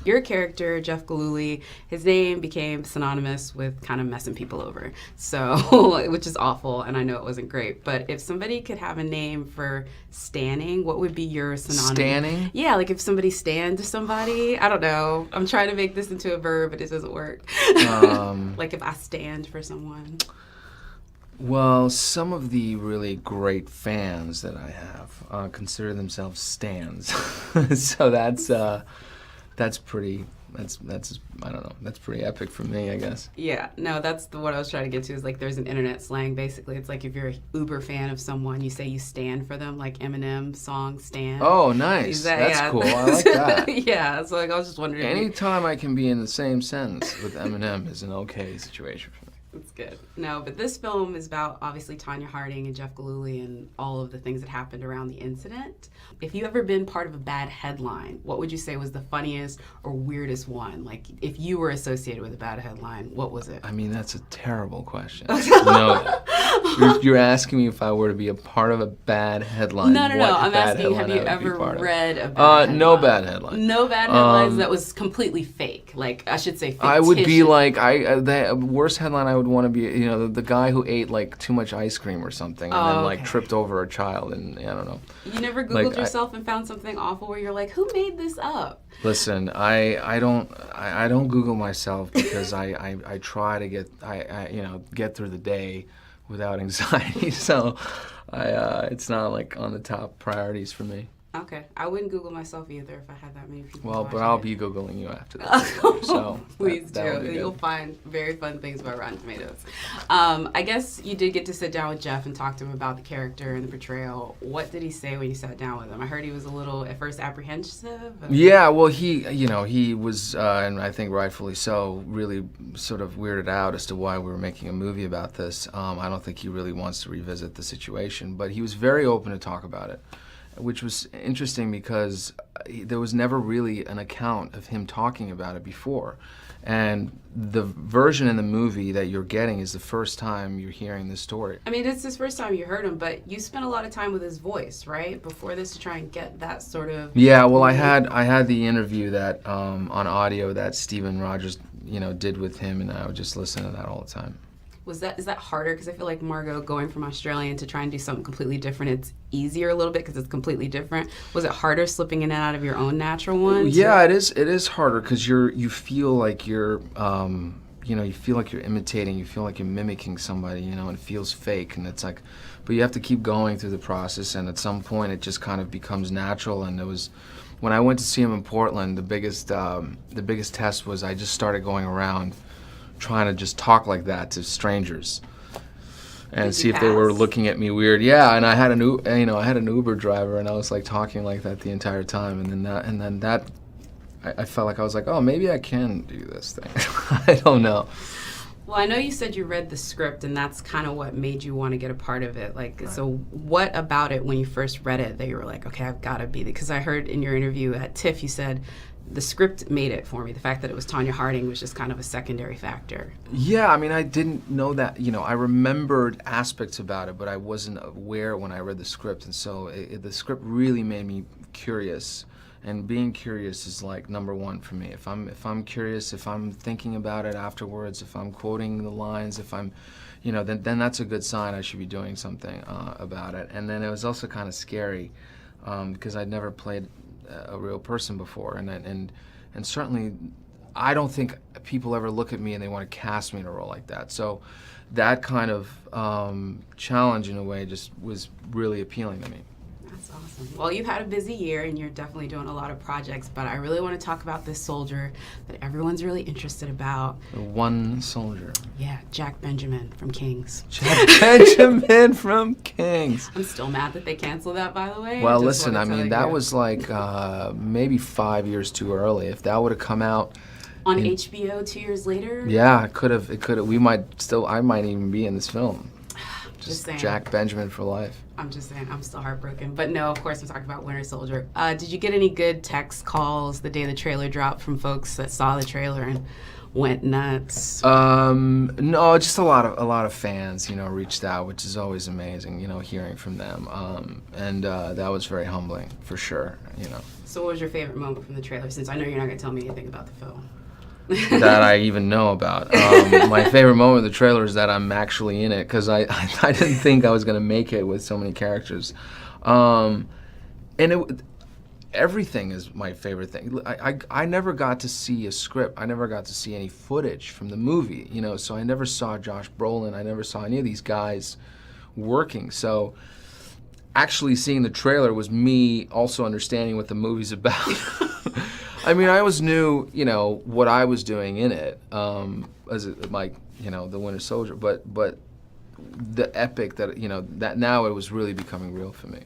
your character, Jeff Galooly, his name became synonymous with kind of messing people over. So, which is awful, and I know it wasn't great. But if somebody could have a name for standing, what would be your synonym? Standing? Yeah, like if somebody stand to somebody. I don't know. I'm trying to make this into a verb, but it doesn't work. Like if I stand for someone. Well, some of the really great fans that I have consider themselves stans, so that's pretty. That's I don't know. That's pretty epic for me, I guess. Yeah, no, that's what I was trying to get to. Is like there's an internet slang. Basically, it's like if you're an uber fan of someone, you say you stand for them, like Eminem song "Stand." Oh, nice. That's cool. I like that. Yeah, so like I was just wondering. Anytime I can be in the same sentence with Eminem is an okay situation for me. That's good. No, but this film is about obviously Tonya Harding and Jeff Galooly and all of the things that happened around the incident. If you ever been part of a bad headline, what would you say was the funniest or weirdest one? Like if you were associated with a bad headline, what was it? I mean, that's a terrible question. You know that. You're asking me if I were to be a part of a bad headline. No. I'm asking, have you ever read a bad headline? No bad headline. No bad headlines that was completely fake. Like, I should say fictitious. I would be like, the worst headline I would want to be, you know, the guy who ate like too much ice cream or something and then like tripped over a child and I don't know. You never Googled yourself and found something awful where you're like, who made this up? Listen, I don't Google myself because I try to get through the day without anxiety. So it's not like on the top priorities for me. Okay, I wouldn't Google myself either if I had that many people. Well, but I'll be Googling you after this. So please do. You'll find very fun things about Rotten Tomatoes. I guess you did get to sit down with Jeff and talk to him about the character and the portrayal. What did he say when you sat down with him? I heard he was a little, at first, apprehensive. Yeah, well, he was, and I think rightfully so, really sort of weirded out as to why we were making a movie about this. I don't think he really wants to revisit the situation, but he was very open to talk about it, which was interesting because there was never really an account of him talking about it before. And the version in the movie that you're getting is the first time you're hearing the story. I mean, it's his first time you heard him, but you spent a lot of time with his voice, right? Before this to try and get that sort of... Yeah, well, I had the interview that on audio that Steven Rogers, did with him, and I would just listen to that all the time. Is that harder? Because I feel like Margot going from Australian to try and do something completely different, it's easier a little bit because it's completely different. Was it harder slipping in and out of your own natural one? Yeah, it is harder because you feel like you're you feel like you're imitating, you feel like you're mimicking somebody, and it feels fake, and it's like, but you have to keep going through the process, and at some point it just kind of becomes natural. And it was when I went to see him in Portland, the biggest test was I just started going around trying to just talk like that to strangers and see if they were looking at me weird. Yeah, and I had an Uber driver, and I was like talking like that the entire time, and then that I felt like I was like, oh, maybe I can do this thing. I don't know. Well, I know you said you read the script, and that's kind of what made you want to get a part of it. Like, right. So what about it when you first read it that you were like, okay, I've got to be there? Because I heard in your interview at TIFF, you said the script made it for me. The fact that it was Tonya Harding was just kind of a secondary factor. Yeah, I mean, I didn't know that. I remembered aspects about it, but I wasn't aware when I read the script, and so the script really made me curious. And being curious is like number one for me. If I'm curious, if I'm thinking about it afterwards, if I'm quoting the lines, if I'm, then that's a good sign I should be doing something about it. And then it was also kind of scary because I'd never played a real person before, and certainly I don't think people ever look at me and they want to cast me in a role like that. So that kind of challenge in a way just was really appealing to me. That's awesome. Well, you've had a busy year and you're definitely doing a lot of projects, but I really want to talk about this soldier that everyone's really interested about. The one soldier. Yeah, Jack Benjamin from Kings. Jack Benjamin from Kings. I'm still mad that they canceled that, by the way. Well, listen, I mean, that was like maybe 5 years too early. If that would have come out on HBO 2 years later? Yeah, it could have. I might even be in this film. Just saying. Jack Benjamin for life. I'm just saying, I'm still heartbroken. But no, of course, I'm talking about Winter Soldier. Did you get any good text calls the day the trailer dropped from folks that saw the trailer and went nuts? No, just a lot of fans, reached out, which is always amazing, hearing from them. And that was very humbling, for sure, So what was your favorite moment from the trailer, since I know you're not going to tell me anything about the film? That I even know about. My favorite moment of the trailer is that I'm actually in it, because I didn't think I was going to make it with so many characters. Everything is my favorite thing. I never got to see a script. I never got to see any footage from the movie, so I never saw Josh Brolin. I never saw any of these guys working. So actually seeing the trailer was me also understanding what the movie's about. I mean, I always knew, what I was doing in it, as the Winter Soldier, but the epic that, that now it was really becoming real for me.